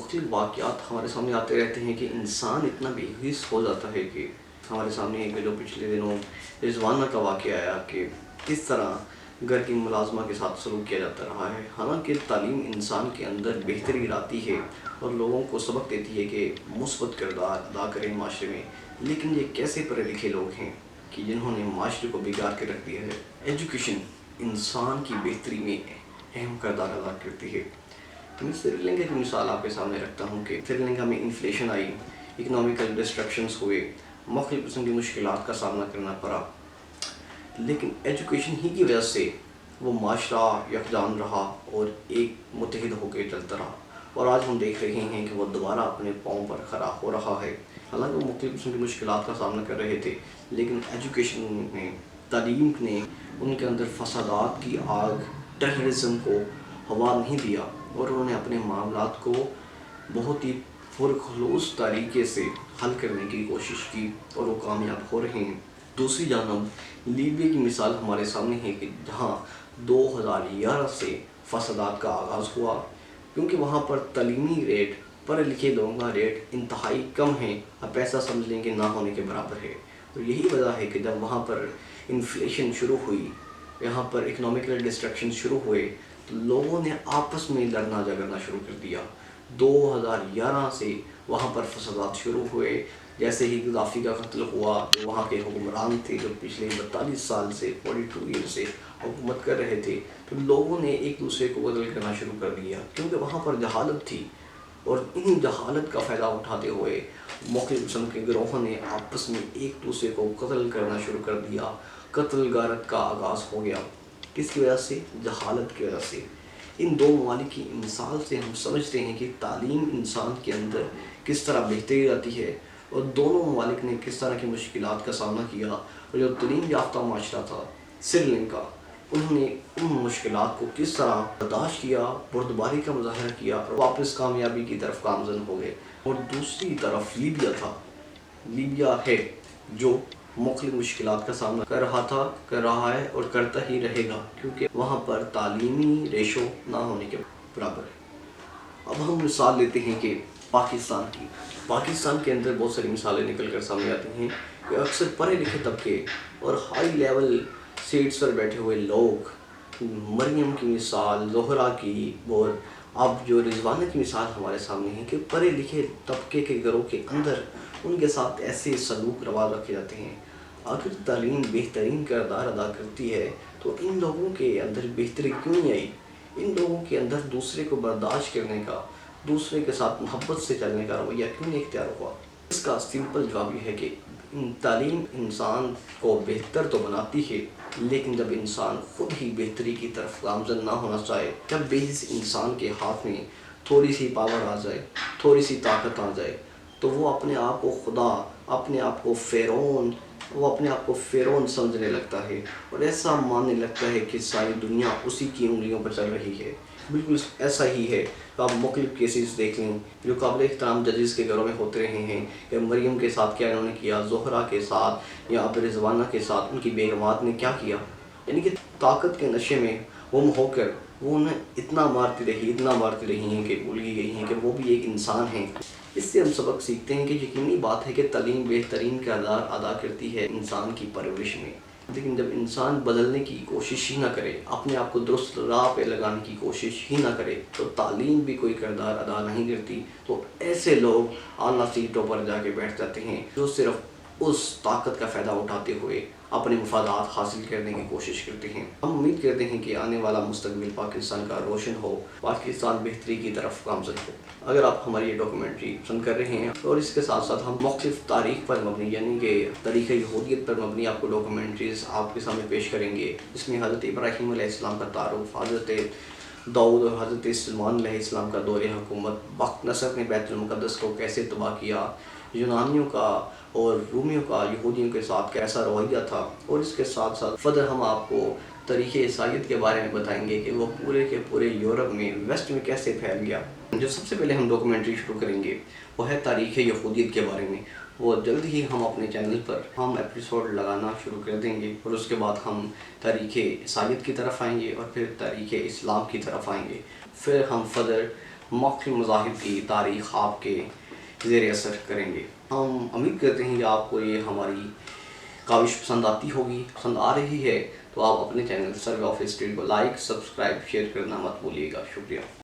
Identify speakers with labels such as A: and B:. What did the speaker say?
A: مختلف واقعات ہمارے سامنے آتے رہتے ہیں کہ انسان اتنا بے حس ہو جاتا ہے کہ ہمارے سامنے ایک جو پچھلے دنوں رضوانہ کا واقعہ آیا کہ کس طرح گھر کی ملازمہ کے ساتھ سلوک کیا جاتا رہا ہے. حالانکہ تعلیم انسان کے اندر بہتری لاتی ہے اور لوگوں کو سبق دیتی ہے کہ مثبت کردار ادا کریں معاشرے میں، لیکن یہ کیسے پڑھے لکھے لوگ ہیں کہ جنہوں نے معاشرے کو بگاڑ کے رکھ دیا ہے. ایجوکیشن انسان کی بہتری میں اہم کردار ادا کرتی ہے. میں سری لنکا کی مثال آپ کے سامنے رکھتا ہوں کہ سری لنکا میں انفلیشن آئی، اکنامیکل ڈسٹرکشنز ہوئے، مختلف قسم کی مشکلات کا سامنا کرنا پڑا، لیکن ایجوکیشن ہی کی وجہ سے وہ معاشرہ یکجان رہا اور ایک متحد ہو کے چلتا رہا. اور آج ہم دیکھ رہے ہیں کہ وہ دوبارہ اپنے پاؤں پر کھڑا ہو رہا ہے. حالانکہ وہ مختلف قسم کی مشکلات کا سامنا کر رہے تھے، لیکن ایجوکیشن نے، تعلیم نے ان کے اندر فسادات کی آگ، ٹیررزم کو ہوا نہیں دیا اور انہوں نے اپنے معاملات کو بہت ہی پرخلوص طریقے سے حل کرنے کی کوشش کی اور وہ کامیاب ہو رہے ہیں. دوسری جانب لیبیا کی مثال ہمارے سامنے ہے کہ جہاں 2011 سے فسادات کا آغاز ہوا، کیونکہ وہاں پر تعلیمی ریٹ، پڑھے لکھے لوگوں کا ریٹ انتہائی کم ہے. آپ ایسا سمجھ لیں کہ نہ ہونے کے برابر ہے. اور یہی وجہ ہے کہ جب وہاں پر انفلیشن شروع ہوئی، یہاں پر اکنامیکل ڈسٹرکشن شروع ہوئے، تو لوگوں نے آپس میں لڑنا جھگڑنا شروع کر دیا. 2011 سے وہاں پر فسادات شروع ہوئے. جیسے ہی غدافی کا قتل ہوا، جو وہاں کے حکمران تھے، جو پچھلے 42 سال سے 42 ایئر سے حکومت کر رہے تھے، تو لوگوں نے ایک دوسرے کو قتل کرنا شروع کر دیا، کیونکہ وہاں پر جہالت تھی. اور ان جہالت کا فائدہ اٹھاتے ہوئے مختلف قسم کے گروہوں نے آپس میں ایک دوسرے کو قتل کرنا شروع کر دیا. قتل غارت کا آغاز ہو گیا. کس کی وجہ سے؟ جہالت کی وجہ سے. ان دو ممالک کی مثال سے ہم سمجھتے ہیں کہ تعلیم انسان کے اندر کس طرح بہتری آتی ہے، اور دونوں ممالک نے کس طرح کی مشکلات کا سامنا کیا. اور جو تعلیم یافتہ معاشرہ تھا سری لنکا، انہوں نے ان مشکلات کو کس طرح برداشت کیا، بردباری کا مظاہرہ کیا اور واپس کامیابی کی طرف گامزن ہو گئے. اور دوسری طرف لیبیا تھا، لیبیا ہے جو مختلف مشکلات کا سامنا کر رہا تھا، کر رہا ہے اور کرتا ہی رہے گا، کیونکہ وہاں پر تعلیمی ریشو نہ ہونے کے برابر ہے. اب ہم مثال لیتے ہیں کہ پاکستان کی. پاکستان کے اندر بہت ساری مثالیں نکل کر سامنے آتی ہیں کہ اکثر پڑھے لکھے طبقے اور ہائی لیول سیٹس پر بیٹھے ہوئے لوگ، مریم کی مثال، زہرا کی اور اب جو رضوانہ کی مثال ہمارے سامنے ہے کہ پڑھے لکھے طبقے کے گھروں کے اندر ان کے ساتھ ایسے سلوک رواج رکھے جاتے ہیں. اگر تعلیم بہترین کردار ادا کرتی ہے تو ان لوگوں کے اندر بہتری کیوں نہیں آئی؟ ان لوگوں کے اندر دوسرے کو برداشت کرنے کا، دوسرے کے ساتھ محبت سے چلنے کا رویہ کیوں نہیں اختیار ہوا؟ اس کا سمپل جواب یہ ہے کہ تعلیم انسان کو بہتر تو بناتی ہے، لیکن جب انسان خود ہی بہتری کی طرف گامزن نہ ہونا چاہے، جب بے حس انسان کے ہاتھ میں تھوڑی سی پاور آ جائے، تھوڑی سی طاقت آ جائے، تو وہ اپنے آپ کو خدا، اپنے آپ کو فرعون سمجھنے لگتا ہے اور ایسا ماننے لگتا ہے کہ ساری دنیا اسی کی انگلیوں پر چل رہی ہے. بالکل ایسا ہی ہے. تو آپ مختلف کیسز دیکھ لیں جو قابل احترام ججز کے گھروں میں ہوتے رہے ہیں، کہ مریم کے ساتھ کیا انہوں نے کیا، زہرا کے ساتھ یا اب رضوانہ کے ساتھ ان کی بیگمات نے کیا کیا. یعنی کہ طاقت کے نشے میں گم ہو کر وہ انہیں اتنا مارتی رہی ہیں کہ بھول گئی ہیں کہ وہ بھی ایک انسان ہیں. اس سے ہم سبق سیکھتے ہیں کہ یقینی بات ہے کہ تعلیم بہترین کردار ادا کرتی ہے انسان کی پرورش میں، لیکن جب انسان بدلنے کی کوشش ہی نہ کرے، اپنے آپ کو درست راہ پہ لگانے کی کوشش ہی نہ کرے، تو تعلیم بھی کوئی کردار ادا نہیں کرتی. تو ایسے لوگ اعلیٰ سیٹوں پر جا کے بیٹھ جاتے ہیں جو صرف اس طاقت کا فائدہ اٹھاتے ہوئے اپنے مفادات حاصل کرنے کی کوشش کرتے ہیں. ہم امید کرتے ہیں کہ آنے والا مستقبل پاکستان کا روشن ہو، پاکستان بہتری کی طرف گامزن ہو. اگر آپ ہماری یہ ڈاکومنٹری پسند کر رہے ہیں اور اس کے ساتھ ساتھ ہم مختلف تاریخ پر مبنی، یعنی کہ تاریخ یہودیت پر مبنی آپ کو ڈاکومنٹریز آپ کے سامنے پیش کریں گے، اس میں حضرت ابراہیم علیہ السلام کا تعارف، حضرت داؤد اور حضرت سلیمان علیہ السلام کا دور حکومت، بخت نصر نے بیت المقدس کو کیسے تباہ کیا، یونانیوں کا اور رومیوں کا یہودیوں کے ساتھ کیسا رویہ تھا، اور اس کے ساتھ ساتھ فدر ہم آپ کو تاریخ عیسائیت کے بارے میں بتائیں گے کہ وہ پورے کے پورے یورپ میں، ویسٹ میں کیسے پھیل گیا. جو سب سے پہلے ہم ڈاکومنٹری شروع کریں گے وہ ہے تاریخ یہودیت کے بارے میں. وہ جلد ہی ہم اپنے چینل پر ہم ایپیسوڈ لگانا شروع کر دیں گے، اور اس کے بعد ہم تاریخ عیسائیت کی طرف آئیں گے اور پھر تاریخ اسلام کی طرف آئیں گے. پھر ہم فدر مختلف مذاہب کی تاریخ آپ کے زیر اثر کریں گے۔ ہم امید کرتے ہیں کہ آپ کو یہ ہماری کاوش پسند آتی ہوگی، پسند آ رہی ہے تو آپ اپنے چینل سروے آف ہسٹری کو لائک، سبسکرائب، شیئر کرنا مت بھولیے گا۔ شکریہ۔